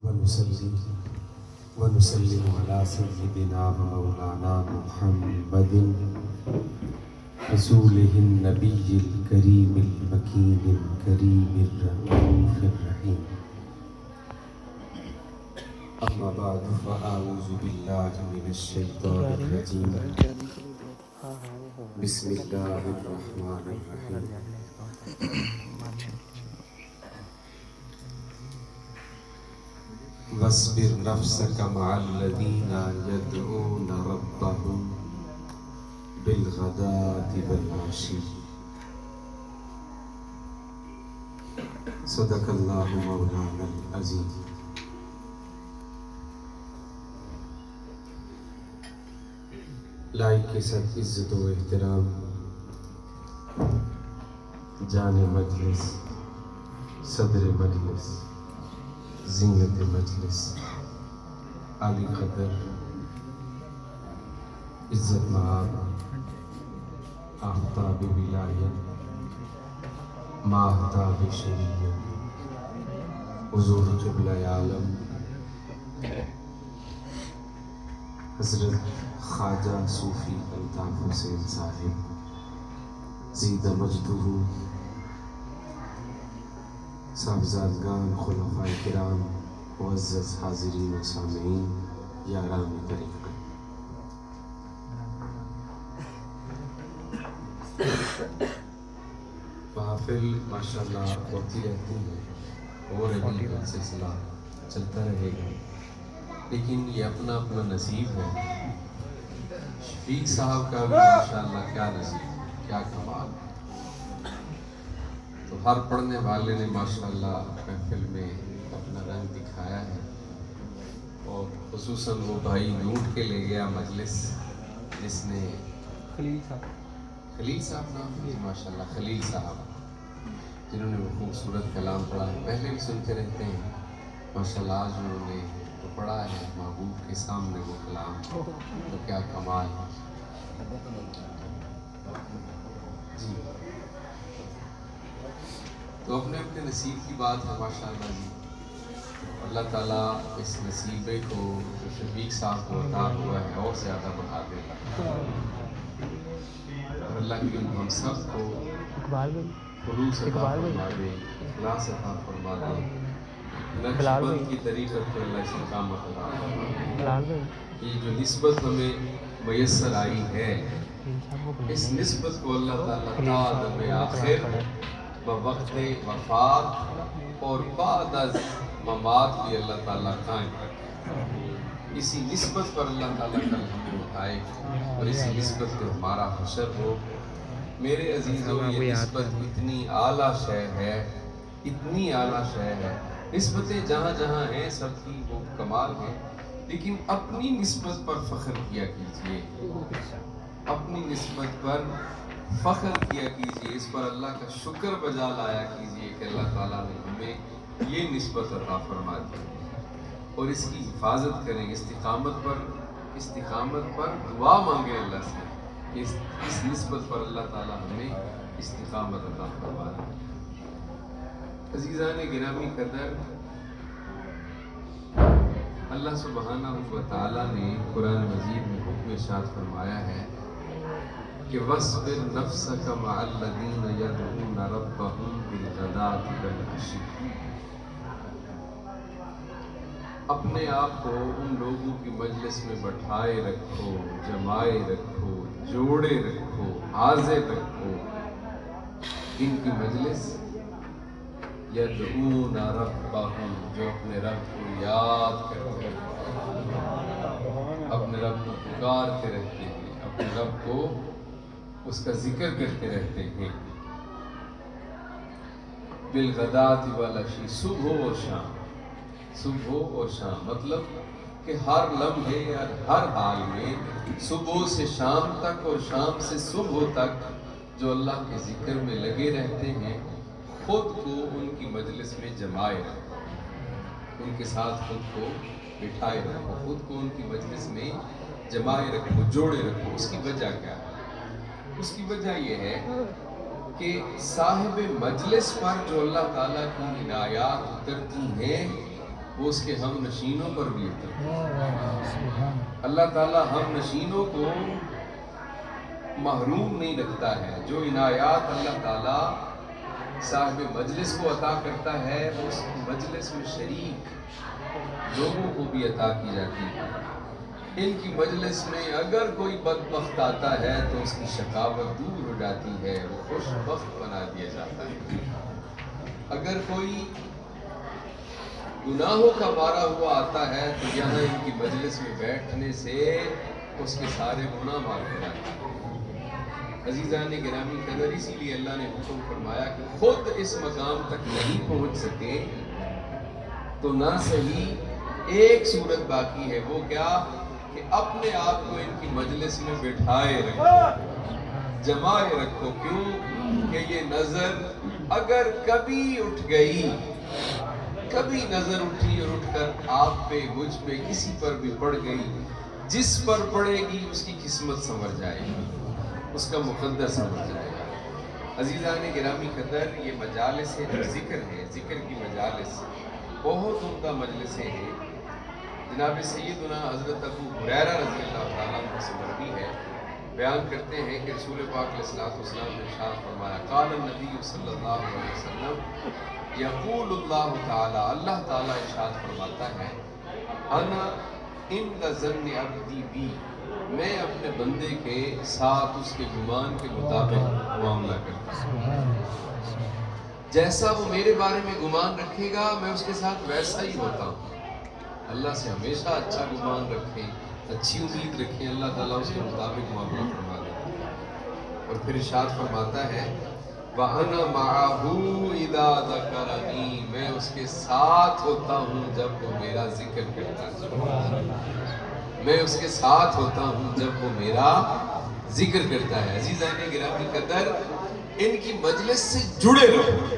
ونصلي ونسلم على سيدنا ومولانا محمد رسوله النبي الكريم المكين الكريم الرؤوف الرحيم. أما بعد فأعوذ بالله من الشيطان الرجيم. بسم الله الرحمن الرحيم. واصبر نفسك مع الذين يدعون ربهم بالغداة والعشي. صدق الله مولانا العظيم. لائق کے ساتھ عزت و احترام جان مجلس، صدر مجلس، زینت مجلس، عالی قدر، عزت مآب، آفتاب ولایت، ماہتاب شریعت، حضور قبلہ عالم حضرت خواجہ صوفی الطاف حسین صاحب زیدہ مجدہ، صاحبزادگان، خلفائے کرام، معزز حاضرین و سامعین، یاران طریقہ، محافل ماشاءاللہ ہوتی رہتی ہے اور ابھی سلسلہ چلتا رہے گا، لیکن یہ اپنا اپنا نصیب ہے. شفیق صاحب کا بھی ماشاءاللہ کیا نصیب، کیا کمال. تو ہر پڑھنے والے نے ماشاءاللہ محفل میں اپنا رنگ دکھایا ہے، اور خصوصاً وہ بھائی لوٹ کے لے گیا مجلس جس نے خلیل صاحب نام ہے ماشاءاللہ، خلیل صاحب جنہوں نے وہ خوبصورت کلام پڑھا ہے. پہلے بھی سنتے رہتے ہیں ماشاءاللہ، آج انہوں نے تو پڑھا ہے محبوب کے سامنے وہ کلام، تو کیا کمال. جی تو اپنے اپنے نصیب کی بات ہے ماشاءاللہ جی. اللہ تعالیٰ اس نصیبے کو جو شفیق صاحب کو عطا ہوا ہے اور زیادہ بڑھا دے گا، اور اللہ کی ہم سب کو خلوص عطا فرما دے، اخلاص عطا فرما دے. نقشبند کی طریقت پر اللہ استقامت عطا فرما دے. یہ جو نسبت ہمیں میسر آئی ہے، اس نسبت کو اللہ تعالیٰ تا عدم آخر بوقت وفات اور بعد از ممات بھی اللہ تعالیٰ قائم رکھے. اسی نسبت پر اللہ تعالیٰ کل ہمیں اٹھائے اور اسی نسبت پر ہمارا حشر ہو. میرے عزیزوں، یہ نسبت اتنی اعلیٰ شے ہے، اتنی اعلیٰ شے ہے. نسبتیں جہاں جہاں ہیں سب کی وہ کمال ہیں، لیکن اپنی نسبت پر فخر کیا کیجئے، اپنی نسبت پر فخر کیا کیجئے، اس پر اللہ کا شکر بجا لایا کیجئے کہ اللہ تعالیٰ نے ہمیں یہ نسبت عطا فرما دی، اور اس کی حفاظت کریں. استقامت پر دعا مانگیں اللہ سے کہ اس نسبت پر اللہ تعالیٰ ہمیں استقامت عطا فرما دے. عزیزان گرامی قدر، اللہ سبحانہ و تعالیٰ نے قرآن مجید میں حکم ارشاد فرمایا ہے کہ وَاصْبِرْ نَفْسَكَ مَعَ الَّذِينَ يَدْعُونَ رَبَّهُمْ بِالْغَدَاةِ وَالْعَشِيِّ. اپنے آپ کو ان لوگوں کی مجلس میں بٹھائے رکھو، جمائے رکھو، جوڑے رکھو، حاضر رکھو. ان کی مجلس یدعون ربهم، جو اپنے رب کو یاد کرتے ہیں، اپنے رب کو پکارتے رہتے ہیں، اپنے رب کو اس کا ذکر کرتے رہتے ہیں. بالغداۃ والعشی، صبح و شام. صبح و شام مطلب کہ ہر لمحے یا ہر حال میں صبح سے شام تک اور شام سے صبح تک جو اللہ کے ذکر میں لگے رہتے ہیں، خود کو ان کی مجلس میں جمائے رکھو، ان کے ساتھ خود کو بٹھائے رکھو، خود کو ان کی مجلس میں جمائے رکھو، جوڑے رکھو. اس کی وجہ کیا ہے؟ اس کی وجہ یہ ہے کہ صاحب مجلس پر جو اللہ تعالیٰ کی عنایات اترتی ہیں، وہ اس کے ہم نشینوں پر بھی اترتے ہیں۔ اللہ تعالیٰ ہم نشینوں کو محروم نہیں رکھتا ہے۔ جو عنایات اللہ تعالیٰ صاحب مجلس کو عطا کرتا ہے اس مجلس میں شریک لوگوں کو بھی عطا کی جاتی ہے۔ ان کی مجلس میں اگر کوئی بدبخت آتا ہے تو اس کی شقاوت دور ہو جاتی ہے، وہ خوش بخت بنا دیا جاتا ہے۔ اگر کوئی گناہوں کا مارا ہوا آتا ہے تو یہاں ان کی مجلس میں بیٹھنے سے اس کے سارے گناہ معاف ہو جاتے ہیں۔ عزیزان گرامی قدر، اسی لیے اللہ نے حکم فرمایا کہ خود اس مقام تک نہیں پہنچ سکے تو نہ صحیح ایک صورت باقی ہے، وہ کیا کہ اپنے آپ کو ان کی مجلس میں بٹھائے رکھو، جمائے رکھو۔ کیوں کہ یہ نظر اگر کبھی اٹھ گئی، کبھی نظر اٹھی اور اٹھ کر آپ پہ، مجھ پہ، کسی پر بھی پڑ گئی، جس پر پڑے گی اس کی قسمت سنور جائے گی، اس کا مقدر سمجھ جائے گا۔ عزیزان گرامی قدر، یہ مجالس جو ذکر ہے، ذکر کی مجالس بہت عمدہ مجلسیں ہیں۔ جناب سیدنا حضرت ابو ہریرہ رضی اللہ تعالیٰ عنہ سے مروی ہے، بیان کرتے ہیں کہ رسول پاک علیہ الصلوۃ نے ارشاد فرمایا، قال النبی صلی اللہ علیہ وسلم، یقول اللہ تعالیٰ، اللہ تعالیٰ ارشاد فرماتا ہے، انا عند ظن عبدی بی، میں اپنے بندے کے ساتھ اس کے گمان کے مطابق معاملہ کرتا ہوں۔ جیسا وہ میرے بارے میں گمان رکھے گا میں اس کے ساتھ ویسا ہی ہوتا ہوں۔ اللہ سے ہمیشہ اچھا گمان رکھیں، اچھی امید رکھیں، اللہ تعالیٰ اس کے مطابق معاملہ فرما دیتا ہے۔ اور پھر ارشاد فرماتا ہے، وَأَنَا مَعَهُ إِذَا ذَكَرَنِي، میں اس کے ساتھ ہوتا ہوں جب وہ میرا ذکر کرتا ہے، میں اس کے ساتھ ہوتا ہوں جب وہ میرا ذکر کرتا ہے۔ عزیزان گرامی قدر، ان کی مجلس سے جڑے رہو،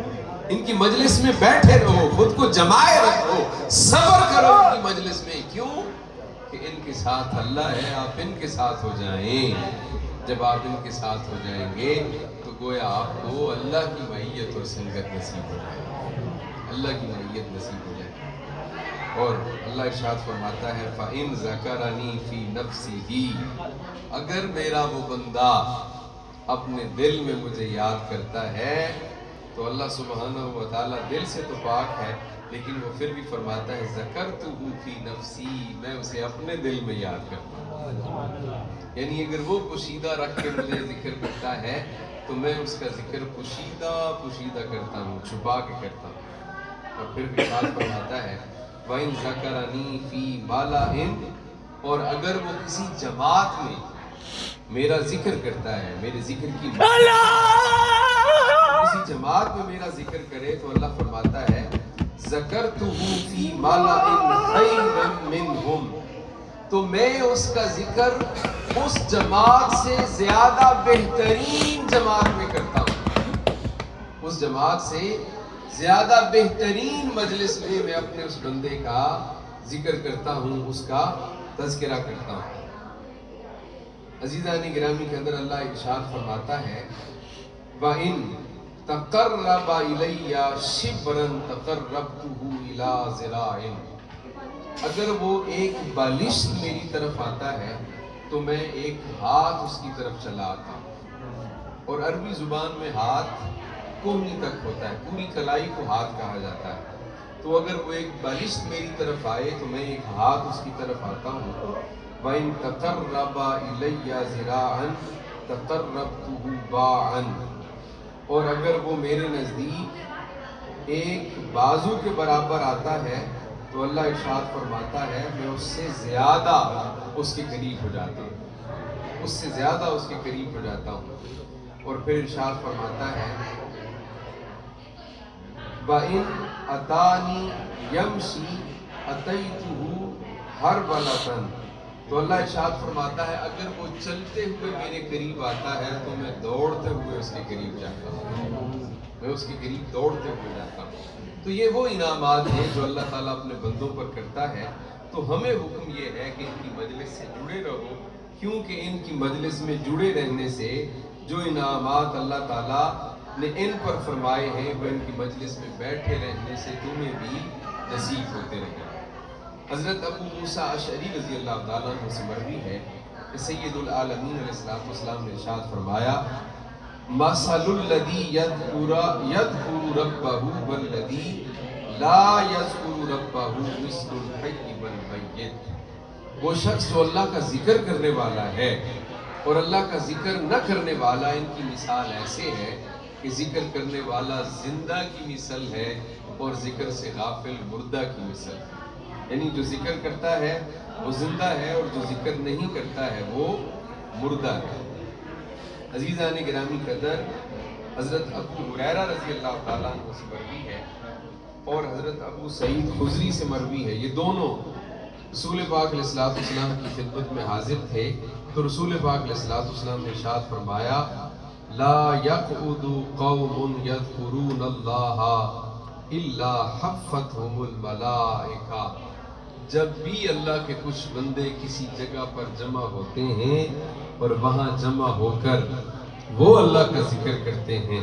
ان کی مجلس میں بیٹھے رہو، خود کو جمائے رکھو، صبر کرو ان کی مجلس میں۔ کیوں کہ ان کے ساتھ اللہ ہے، آپ ان کے ساتھ ہو جائیں۔ جب آپ ان کے ساتھ ہو جائیں گے تو گویا آپ کو اللہ کی معیت اور سنگت نصیب ہو جائے گی، اللہ کی معیت نصیب ہو جائے گی۔ اور اللہ ارشاد فرماتا ہے، فَإِن ذَكَرَنِي فِي نَفْسِهِ، اگر میرا وہ بندہ اپنے دل میں مجھے یاد کرتا ہے تو اللہ سبحانہ و تعالیٰ دل سے تو پاک ہے، لیکن وہ پھر بھی فرماتا ہے، ذَكَرْتُهُ فِي نَفْسِي، میں اسے اپنے دل میں یاد کرتا ہوں۔ یعنی اگر وہ پوشیدہ رکھ کے مجھے ذکر کرتا ہے تو میں اس کا ذکر پوشیدہ کرتا ہوں، چھپا کے کرتا ہوں۔ اور پھر ارشاد فرماتا ہے، وَإِن ذَكَرَنِي فِي مَلَئٍ، اور اگر وہ کسی جماعت میں میرا ذکر کرتا ہے، میرے ذکر کی کسی جماعت میں میرا ذکر کرے تو اللہ فرماتا ہے، ذَكَرْتُهُ فِي مَلَئٍ خَيْرٍ مِّنْهُمْ، تو میں اس کا ذکر اس جماعت سے زیادہ بہترین جماعت میں کرتا ہوں، اس جماعت سے زیادہ بہترین مجلس میں اپنے اس بندے کا ذکر کرتا ہوں، اس کا تذکرہ کرتا ہوں۔ عزیزان گرامی کے اندر اللہ ارشاد فرماتا ہے، وَإِن تَقَرَّبَ إِلَيَّ شِبْرًا تَقَرَّبْتُهُ إِلَىٰ ذِرَاعٍ، اگر وہ ایک بالشت میری طرف آتا ہے تو میں ایک ہاتھ اس کی طرف چلا آتا ہوں۔ اور عربی زبان میں ہاتھ کوہنی تک ہوتا ہے، پوری کلائی کو ہاتھ کہا جاتا ہے۔ تو اگر وہ ایک بالشت میری طرف آئے تو میں ایک ہاتھ اس کی طرف آتا ہوں۔ وَإِن تَقَرَّبَ إِلَيَّ ذِرَاعًا تَقَرَّبْتُهُ بَاعًا، اور اگر وہ میرے نزدیک ایک بازو کے برابر آتا ہے تو اللہ ارشاد فرماتا ہے، میں اس سے زیادہ اس کے قریب ہو جاتا ہوں، اس سے زیادہ اس کے قریب ہو جاتا ہوں۔ اور پھر ارشاد فرماتا ہے، وَإِنْ أَتَانِي يَمْشِي أَتَيْتُهُ هَرْوَلَةً، تو اللہ ارشاد فرماتا ہے، اگر وہ چلتے ہوئے میرے قریب آتا ہے تو میں دوڑتے ہوئے اس کے قریب جاتا ہوں، میں اس کے قریب دوڑتے ہوئے جاتا ہوں۔ تو یہ وہ انعامات ہیں جو اللہ تعالیٰ اپنے بندوں پر کرتا ہے۔ تو ہمیں حکم یہ ہے کہ ان کی مجلس سے جڑے رہو، کیونکہ ان کی مجلس میں جڑے رہنے سے جو انعامات اللہ تعالیٰ نے ان پر فرمائے ہیں وہ ان کی مجلس میں بیٹھے رہنے سے تمہیں بھی نصیب ہوتے رہیں۔ حضرت ابو موسیٰ اشعری رضی اللہ تعالیٰ عنہ سے مروی ہے کہ سید العالمین علیہ السلام نے ارشاد فرمایا مثل الذی یذکر ربہ والذی لا یذکر ربہ مثل الحی والمیت. وہ شخص جو اللہ کا ذکر کرنے والا ہے اور اللہ کا ذکر نہ کرنے والا، ان کی مثال ایسے ہے کہ ذکر کرنے والا زندہ کی مثل ہے اور ذکر سے غافل مردہ کی مثل ہے. یعنی جو ذکر کرتا ہے وہ زندہ ہے اور جو ذکر نہیں کرتا ہے وہ مردہ ہے. عزیزان گرامی قدر، حضرت ابو ہریرہ رضی اللہ تعالیٰ عنہ سے مروی ہے اور حضرت ابو سعید خضری سے مروی ہے. یہ دونوں رسول پاک علیہ السلام کی خدمت میں حاضر تھے تو رسول پاک علیہ السلام نے ارشاد فرمایا لا یقعد قوم یذکرون اللہ الا حفتهم الملائکہ. جب بھی اللہ کے کچھ بندے کسی جگہ پر جمع ہوتے ہیں اور وہاں جمع ہو کر وہ اللہ کا ذکر کرتے ہیں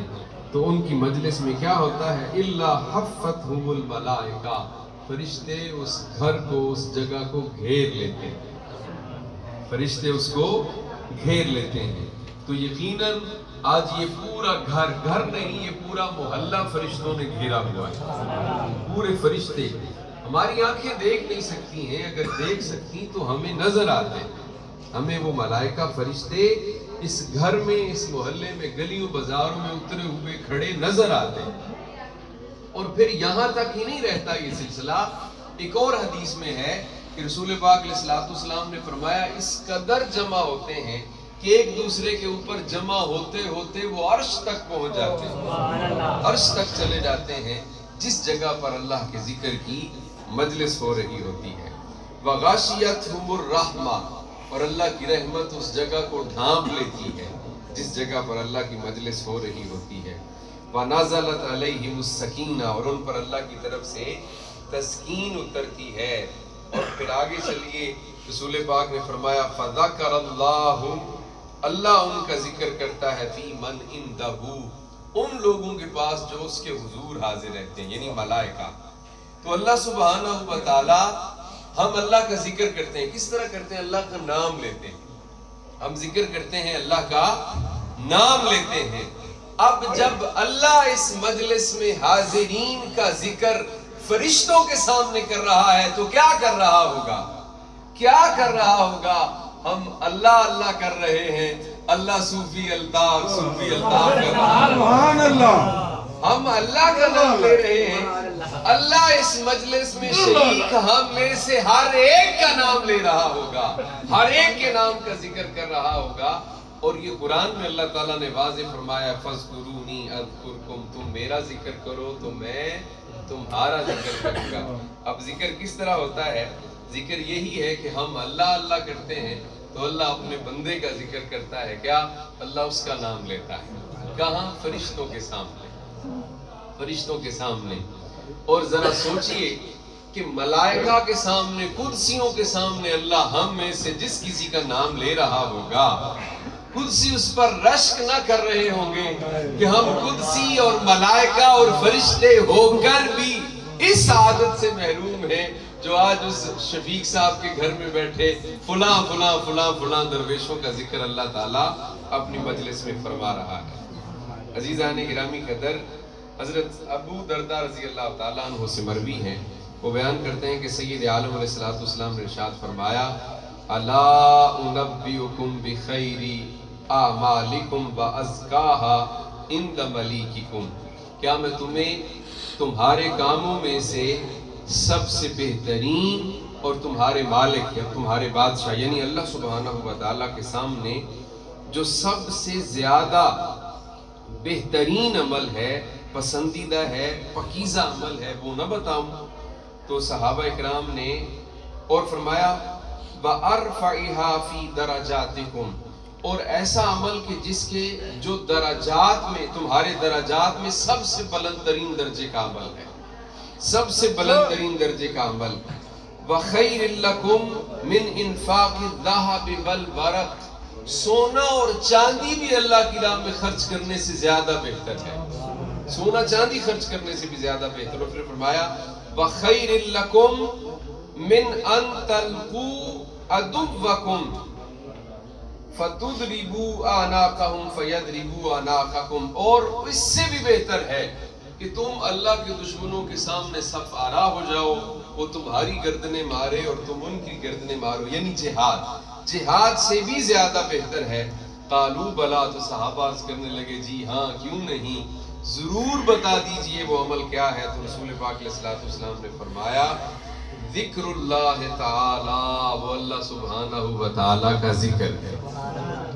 تو ان کی مجلس میں کیا ہوتا ہے؟ الا حفتهم الملائکہ، فرشتے اس گھر کو، اس جگہ کو گھیر لیتے ہیں. فرشتے اس کو گھیر لیتے ہیں. تو یقیناً آج یہ پورا گھر نہیں، یہ پورا محلہ فرشتوں نے گھیرا ہوا ہے. پورے فرشتے ہماری آنکھیں دیکھ نہیں سکتی ہیں، اگر دیکھ سکتی تو ہمیں نظر آتے. ہمیں وہ ملائکہ فرشتے اس گھر میں، اس محلے میں، گلیوں بازاروں میں اترے ہوئے کھڑے نظر آتے. اور پھر یہاں تک ہی نہیں رہتا یہ سلسلہ. ایک اور حدیث میں ہے کہ رسول پاک علیہ السلام نے فرمایا اس قدر جمع ہوتے ہیں کہ ایک دوسرے کے اوپر جمع ہوتے ہوتے وہ عرش تک پہنچ جاتے ہیں، عرش تک چلے جاتے ہیں جس جگہ پر اللہ کے ذکر کی مجلس ہو رہی ہوتی ہے. وغاشیتہم الرحمہ، اور اللہ کی رحمت اس جگہ کو ڈھانپ لیتی ہے جس جگہ پر اللہ کی مجلس ہو رہی ہوتی ہے. وَنَزَلَتْ عَلَيْهِمُ السَّكِينَةُ، اور ان پر اللہ کی طرف سے تسکین اترتی ہے. اور پھر آگے چلیے رسول پاک نے فرمایا فَذَكَرَ اللَّهُ، اللہ ان کا ذکر کرتا ہے فِي مَنْ عِنْدَهُ، ان لوگوں کے پاس جو اس کے حضور حاضر رہتے ہیں، یعنی ملائکہ. تو اللہ سبحانہ و تعالی، ہم اللہ کا ذکر کرتے ہیں. کس طرح کرتے ہیں؟ اللہ کا نام لیتے ہیں. ہم ذکر کرتے ہیں، اللہ کا نام لیتے ہیں. اب جب اللہ اس مجلس میں حاضرین کا ذکر فرشتوں کے سامنے کر رہا ہے تو کیا کر رہا ہوگا؟ کیا کر رہا ہوگا؟ ہم اللہ اللہ کر رہے ہیں، اللہ صوفی الطاف صوفی الطاف کر رہا ہے. سبحان اللہ. ہم اللہ کا نام لے رہے ہیں. اللہ اس مجلس میں شریک ہم میں سے ہر ایک کا نام لے رہا ہوگا، ہر ایک کے نام کا ذکر کر رہا ہوگا. اور یہ قرآن میں اللہ تعالیٰ نے واضح فرمایا فَاذْكُرُونِي أَذْكُرْكُمْ، تم میرا ذکر کرو تو میں تمہارا ذکر کروں گا. اب ذکر کس طرح ہوتا ہے؟ ذکر یہی ہے کہ ہم اللہ اللہ کرتے ہیں تو اللہ اپنے بندے کا ذکر کرتا ہے. کیا؟ اللہ اس کا نام لیتا ہے. کہاں؟ فرشتوں کے سامنے، فرشتوں کے سامنے. اور ذرا سوچئے کہ ملائکہ کے سامنے، قدسیوں کے سامنے اللہ ہم میں سے جس کسی کا نام لے رہا ہوگا، قدسی اس پر رشک نہ کر رہے ہوں گے کہ ہم قدسی اور ملائکہ اور فرشتے ہو کر بھی اس عادت سے محروم ہیں جو آج اس شفیق صاحب کے گھر میں بیٹھے فلاں فلاں فلاں فلاں درویشوں کا ذکر اللہ تعالیٰ اپنی مجلس میں فرما رہا ہے. عزیزان گرامی قدر، حضرت ابو درداء رضی اللہ تعالیٰ عنہ سے مروی ہیں. وہ بیان کرتے ہیں کہ سید عالم علیہ السلام نے ارشاد فرمایا الا انبئکم بخیر اعمالکم وازکاها عند ملیککم، کیا میں تمہیں تمہارے کاموں میں سے سب سے بہترین اور تمہارے مالک یا تمہارے بادشاہ یعنی اللہ سبحانہ و تعالیٰ کے سامنے جو سب سے زیادہ بہترین عمل ہے، پسندیدہ ہے، پاکیزہ عمل ہے، وہ نہ بتاؤں؟ تو صحابہ اکرام نے اور فرمایا وَأَرْفَعِهَا فِي دَرَجَاتِكُمْ، اور ایسا عمل کہ جس کے جو درجات میں، تمہارے درجات میں سب سے بلند ترین درجے کا عمل ہے، سب سے بلند ترین درجے کا عمل. وَخَيْرٍ لَكُمْ مِنْ إِنفَاقِ الذَّهَبِ وَالْوَرَقِ، سونا اور چاندی بھی اللہ کی راہ میں خرچ کرنے سے زیادہ بہتر ہے، سونا چاندی خرچ کرنے سے بھی زیادہ بہتر. اور پھر فرمایا وَخَيْرٍ لَكُمْ من ان تلقو عدوکم فتضربوا اعناقهم فیضربوا اعناقکم، اور اس سے بھی بہتر ہے کہ تم اللہ کے دشمنوں کے سامنے صف آرا ہو جاؤ، وہ تمہاری گردنیں مارے اور تم ان کی گردنیں مارو، یعنی جہاد سے بھی زیادہ بہتر ہے۔ قالوا بلا، تو صحابہ عرض کرنے لگے جی ہاں کیوں نہیں، ضرور بتا دیجئے وہ عمل کیا ہے۔ تو رسول پاک علیہ الصلوۃ والسلام نے فرمایا ذکر اللہ تعالی، وہ اللہ سبحانہ و تعالی کا ذکر ہے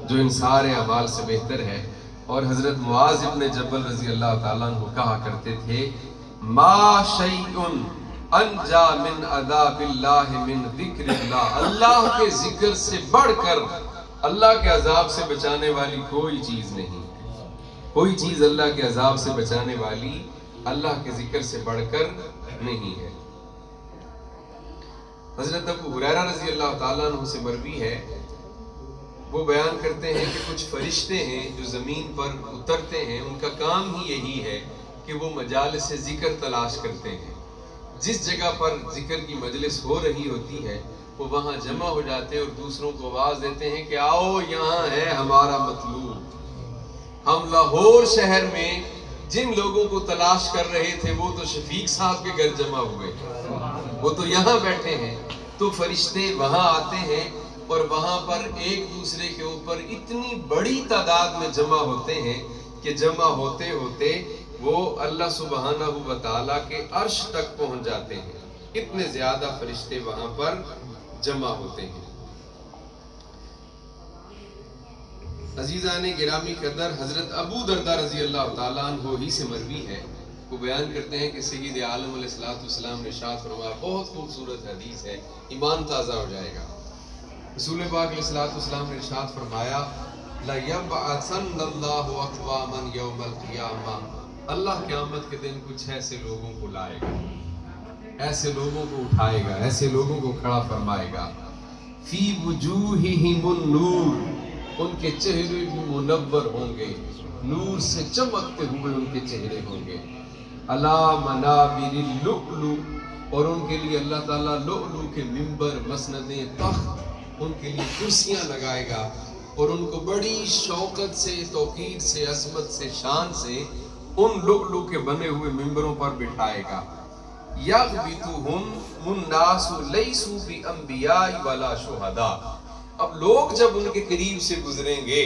جو ان سارے اعمال سے بہتر ہے۔ اور حضرت معاذ ابن جبل رضی اللہ تعالیٰ عنہ کہا کرتے تھے ما شیء انجا من عذاب اللہ من ذکر اللہ، اللہ کے ذکر سے بڑھ کر اللہ کے عذاب سے بچانے والی کوئی چیز نہیں، کوئی چیز اللہ کے عذاب سے بچانے والی اللہ کے ذکر سے بڑھ کر نہیں ہے۔ حضرت ابو ہریرہ رضی اللہ تعالیٰ عنہ سے مروی ہے، وہ بیان کرتے ہیں کہ کچھ فرشتے ہیں جو زمین پر اترتے ہیں، ان کا کام ہی یہی ہے کہ وہ مجالس ذکر تلاش کرتے ہیں، جس جگہ پر ذکر کی مجلس ہو رہی ہوتی ہے وہ وہاں جمع ہو جاتے ہیں اور دوسروں کو آواز دیتے ہیں کہ آؤ یہاں ہے ہمارا مطلوب۔ ہم لاہور شہر میں جن لوگوں کو تلاش کر رہے تھے وہ تو شفیق صاحب کے گھر جمع ہوئے، وہ تو یہاں بیٹھے ہیں۔ تو فرشتے وہاں آتے ہیں اور وہاں پر ایک دوسرے کے اوپر اتنی بڑی تعداد میں جمع ہوتے ہیں کہ جمع ہوتے ہوتے وہ اللہ سبحانہ و تعالیٰ کے عرش تک پہنچ جاتے ہیں، اتنے زیادہ فرشتے وہاں پر جمع ہوتے ہیں۔ عزیزان گرامی قدر، حضرت ابو درداء رضی اللہ تعالیٰ عنہ ہی سے مروی ہے، وہ بیان کرتے ہیں کہ سید عالم علیہ الصلوۃ والسلام نے ارشاد فرمایا، بہت خوبصورت حدیث ہے، ایمان تازہ ہو جائے گا۔ رسول پاک علیہ الصلوۃ والسلام نے ارشاد فرمایا لَيَبْعَثَنَّ اللَّهُ أَقْوَامًا يَوْمَ الْقِيَامَةِ، اللہ قیامت کے دن کچھ ایسے لوگوں کو لائے گا، ایسے لوگوں کو اٹھائے گا، ایسے لوگوں کو کھڑا فرمائے گا، فِي وُجُوهِهِمُ النُّورُ، ان کے چہرے بھی منور ہوں گے، نور سے چمکتے ہوئے ان کے چہرے ہوں گے، عَلَى مَنَابِرِ اللُّؤْلُؤِ، اور ان کے لیے اللہ تعالیٰ لؤلؤ کے ممبر، مسندیں، تخت، ان کے لیے کرسیاں لگائے گا اور ان کو بڑی شوکت سے، توقیر سے، عظمت سے، شان سے ان لؤلؤ کے بنے ہوئے ممبروں پر بٹھائے گا۔ یغبطہم الناس لیسوا بانبیاء ولا شہداء، اب لوگ جب ان کے قریب سے گزریں گے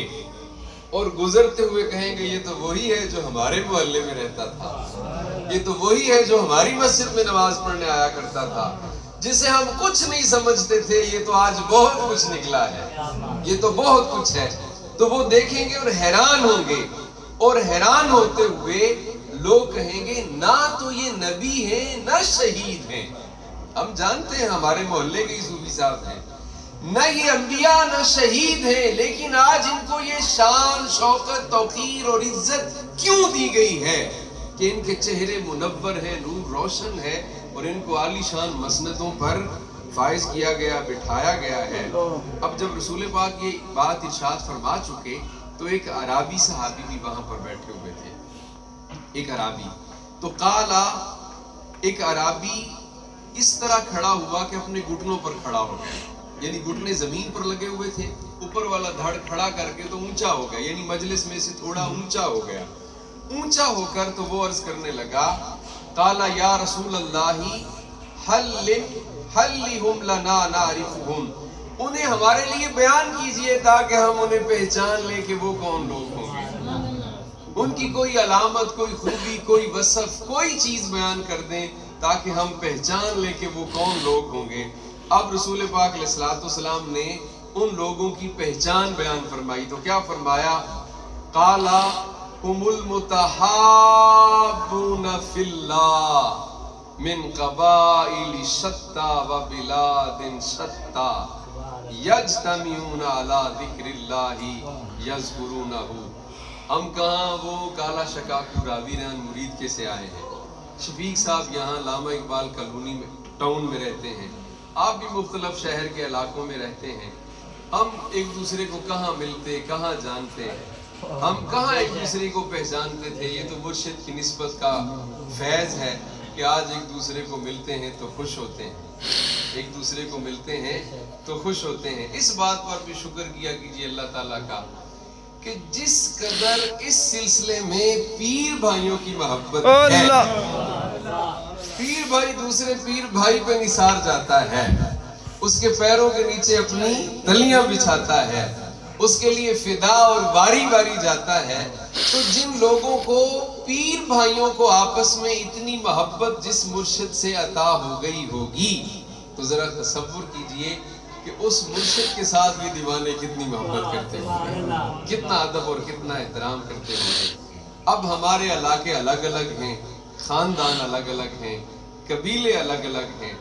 اور گزرتے ہوئے کہیں گے یہ تو وہی ہے جو ہمارے محلے میں رہتا تھا، یہ تو وہی ہے جو ہماری مسجد میں نماز پڑھنے آیا کرتا تھا، جسے ہم کچھ نہیں سمجھتے تھے یہ تو آج بہت کچھ نکلا ہے، یہ تو بہت کچھ ہے، تو وہ دیکھیں گے اور حیران ہوں گے، اور حیران ہوتے ہوئے لوگ کہیں گے نہ تو یہ نبی ہیں نہ شہید ہیں، ہم جانتے ہیں ہمارے محلے کے صوفی صاحب ہیں، نہ یہ انبیاء نہ شہید ہیں، لیکن آج ان کو یہ شان، شوکت، توقیر اور عزت کیوں دی گئی ہے کہ ان کے چہرے منور ہیں، نور روشن ہے، اور ان کو عالی شان مسندوں پر فائز کیا گیا، بٹھایا گیا ہے۔ اب جب رسول پاک یہ بات ارشاد فرما چکے تو ایک عرابی صحابی بھی وہاں پر بیٹھے ہوئے تھے، ایک عرابی، تو قالا، ایک عرابی اس طرح کھڑا ہوا کہ اپنے گھٹنوں پر کھڑا ہو گیا، یعنی گھٹنے زمین پر لگے ہوئے تھے، اوپر والا دھڑ کھڑا کر کے تو اونچا ہو گیا، یعنی مجلس میں سے تھوڑا اونچا ہو گیا، اونچا ہو کر تو وہ عرض کرنے لگا قالا یا رسول اللہ حلہم لنا نعرفہم، انہیں ہمارے لیے بیان کیجئے تاکہ ہم انہیں پہچان لیں کہ وہ کون لوگ ہوں گے، ان کی کوئی علامت، کوئی خوبی، کوئی وصف، کوئی چیز بیان کر دیں تاکہ ہم پہچان لیں کہ وہ کون لوگ ہوں گے۔ اب رسول پاک علیہ الصلوۃ والسلام نے ان لوگوں کی پہچان بیان فرمائی تو کیا فرمایا؟ قالا هم المتحابون فی اللہ من قبائل شتى وبلاد شتى یجتمعون علی ذکر اللہ یذکرونہ، ہم کہاں وہ کالا شکاکو راوی رحان مرید کے سے آئے ہیں، شفیق صاحب یہاں علامہ اقبال کالونی میں ٹاؤن میں رہتے ہیں، آپ بھی مختلف شہر کے علاقوں میں رہتے ہیں، ہم ایک دوسرے کو کہاں ملتے، کہاں جانتے ہیں، ہم کہاں ایک دوسرے کو پہچانتے تھے، یہ تو مرشد کی نسبت کا فیض ہے کہ آج ایک دوسرے کو ملتے ہیں تو خوش ہوتے ہیں۔ ایک دوسرے کو ملتے ہیں تو خوش ہوتے ہیں. اس بات پر بھی شکر کیا کیجیے اللہ تعالیٰ کا کہ جس قدر اس سلسلے میں پیر بھائیوں کی محبت ہے، پیر بھائی دوسرے پیر بھائی پہ نثار جاتا ہے، اس کے پیروں کے نیچے اپنی تلیاں بچھاتا ہے، اس کے لیے فدا اور باری باری جاتا ہے. تو جن لوگوں کو پیر بھائیوں کو آپس میں اتنی محبت جس مرشد سے عطا ہو گئی ہوگی، تو ذرا تصور کیجئے کہ اس مرشد کے ساتھ بھی دیوانے کتنی محبت کرتے ہوں گے، کتنا ادب اور کتنا احترام کرتے ہوں گے. اب ہمارے علاقے الگ الگ ہیں، خاندان الگ الگ ہیں، قبیلے الگ الگ ہیں.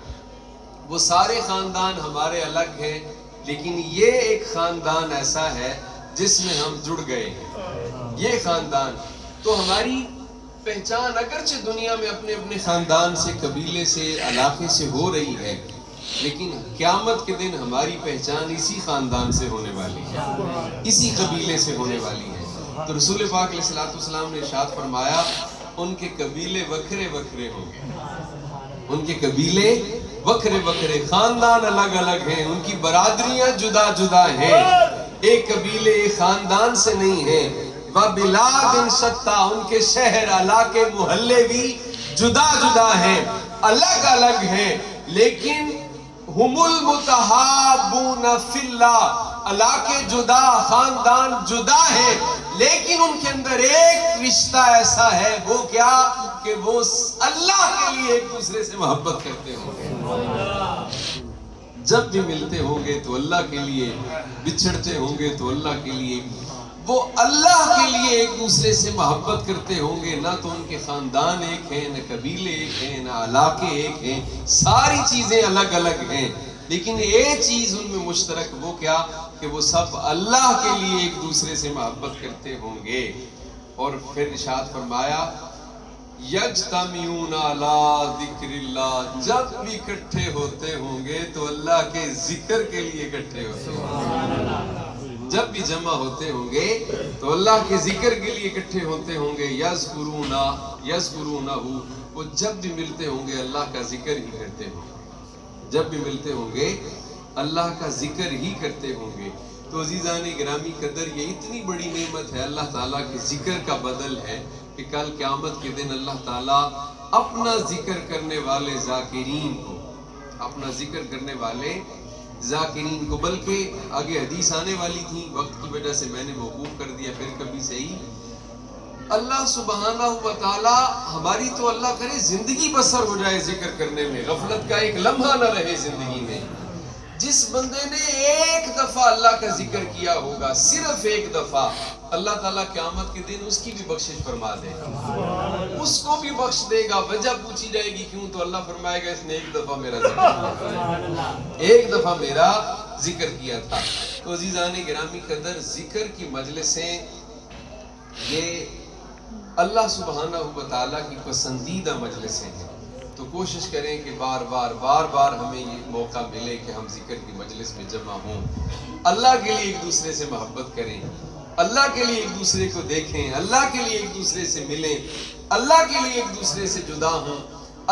وہ سارے خاندان ہمارے الگ ہیں، لیکن یہ ایک خاندان ایسا ہے جس میں ہم جڑ گئے ہیں. یہ خاندان تو ہماری پہچان اگرچہ دنیا میں اپنے اپنے خاندان سے، قبیلے سے، علاقے سے ہو رہی ہے، لیکن قیامت کے دن ہماری پہچان اسی خاندان سے ہونے والی ہے، اسی قبیلے سے ہونے والی ہے. تو رسول پاک علیہ الصلوۃ والسلام نے ارشاد فرمایا ان کے قبیلے وکھرے وکھرے ہوں گے، ان کے قبیلے وکھرے وکھرے، خاندان الگ الگ ہیں، ان کی برادریاں جدا جدا ہیں، ایک قبیلے ایک خاندان سے نہیں ہیں. وَبِلَادٍ شَتَّىٰ، ان کے شہر، علاقے، محلے بھی جدا جدا ہیں، الگ الگ ہیں، لیکن ہم المتحابون فی اللہ، علاقے جدا، خاندان جدا ہیں، لیکن ان کے اندر ایک رشتہ ایسا ہے، وہ کیا کہ وہ اللہ کے لیے ایک دوسرے سے محبت کرتے ہوں گے. جب بھی ملتے ہوں گے تو اللہ کے لیے، بچھڑتے ہوں گے تو اللہ کے لیے، وہ اللہ کے لیے ایک دوسرے سے محبت کرتے ہوں گے. نہ تو ان کے خاندان ایک ہیں، نہ قبیلے ایک ہیں، نہ علاقے ایک ہیں، ساری چیزیں الگ الگ ہیں، لیکن ایک چیز ان میں مشترک، وہ کیا کہ وہ سب اللہ کے لیے ایک دوسرے سے محبت کرتے ہوں گے. اور پھر ارشاد فرمایا یجتمعون علی ذکر اللہ، جب بھی اکٹھے ہوتے ہوں گے تو اللہ کے ذکر کے لیے اکٹھے ہوتے ہوں گے. جب بھی جمع ہوتے ہوں گے تو اللہ کے ذکر کے لیے اکٹھے ہوتے ہوں گے. یذکرونہ، وہ جب بھی ملتے ہوں گے اللہ کا ذکر ہی کرتے ہوں گے، جب بھی ملتے ہوں گے اللہ کا ذکر ہی کرتے ہوں گے. تو عزیزان گرامی قدر، یہ اتنی بڑی نعمت ہے اللہ تعالیٰ کے ذکر کا بدل ہے کہ کل قیامت کے دن اللہ تعالیٰ اپنا ذکر کرنے والے ذاکرین کو، اپنا ذکر کرنے والے ذاکرین کو، بلکہ آگے حدیث آنے والی تھی، وقت کی وجہ سے میں نے موقوف کر دیا، پھر کبھی صحیح. اللہ سبحانہ و تعالیٰ ہماری تو اللہ کرے زندگی بسر ہو جائے ذکر کرنے میں، غفلت کا ایک لمحہ نہ رہے زندگی میں. جس بندے نے ایک دفعہ اللہ کا ذکر کیا ہوگا، صرف ایک دفعہ، اللہ تعالیٰ قیامت کے دن اس کی بھی بخشش فرما دے گا، اس کو بھی بخش دے گا. وجہ پوچھی جائے گی کیوں، تو اللہ فرمائے گا اس نے ایک دفعہ میرا ذکر کیا، ایک دفعہ میرا ذکر کیا تھا. تو عزیزان گرامی قدر، ذکر کی مجلسیں یہ اللہ سبحانہ و تعالیٰ کی پسندیدہ مجلسیں ہیں. تو کوشش کریں کہ بار بار ہمیں یہ موقع ملے کہ ہم ذکر کی مجلس میں جمع ہوں، اللہ کے لیے ایک دوسرے سے محبت کریں، اللہ کے لیے ایک دوسرے کو دیکھیں، اللہ کے لیے ایک دوسرے سے ملیں، اللہ کے لیے ایک دوسرے سے جدا ہوں،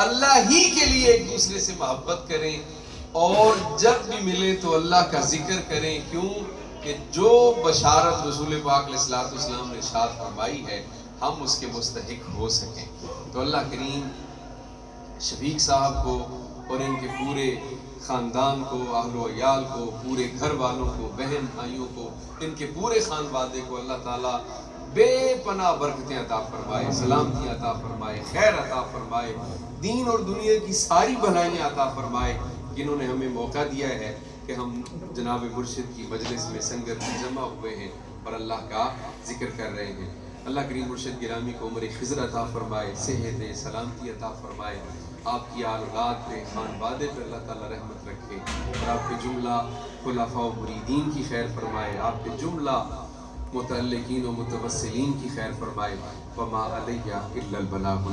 اللہ ہی کے لیے ایک دوسرے سے محبت کریں، اور جب بھی ملے تو اللہ کا ذکر کریں. کیوں کہ جو بشارت رسول پاک علیہ الصلوۃ والسلام نے ارشاد فرمائی ہے، ہم اس کے مستحق ہو سکیں. تو اللہ کریم شفیق صاحب کو اور ان کے پورے خاندان کو، اہل و عیال کو، پورے گھر والوں کو، بہن بھائیوں کو، ان کے پورے خانوادے کو اللہ تعالیٰ بے پناہ برکتیں عطا فرمائے، سلامتی عطا فرمائے، خیر عطا فرمائے، دین اور دنیا کی ساری بھلائیاں عطا فرمائے، جنہوں نے ہمیں موقع دیا ہے کہ ہم جناب مرشد کی مجلس میں سنگت میں جمع ہوئے ہیں اور اللہ کا ذکر کر رہے ہیں. اللہ کریم مرشد گرامی کو عمر خضر عطا فرمائے، صحت سلامتی عطا فرمائے، آپ کی آل اولاد پہ، خانوادے پہ اللہ تعالیٰ رحمت رکھے، اور آپ کے جملہ خلفاء و مریدین کی خیر فرمائے، آپ کے جملہ متعلقین و متوسلین کی خیر فرمائے. وما علیہ الا البلاغ.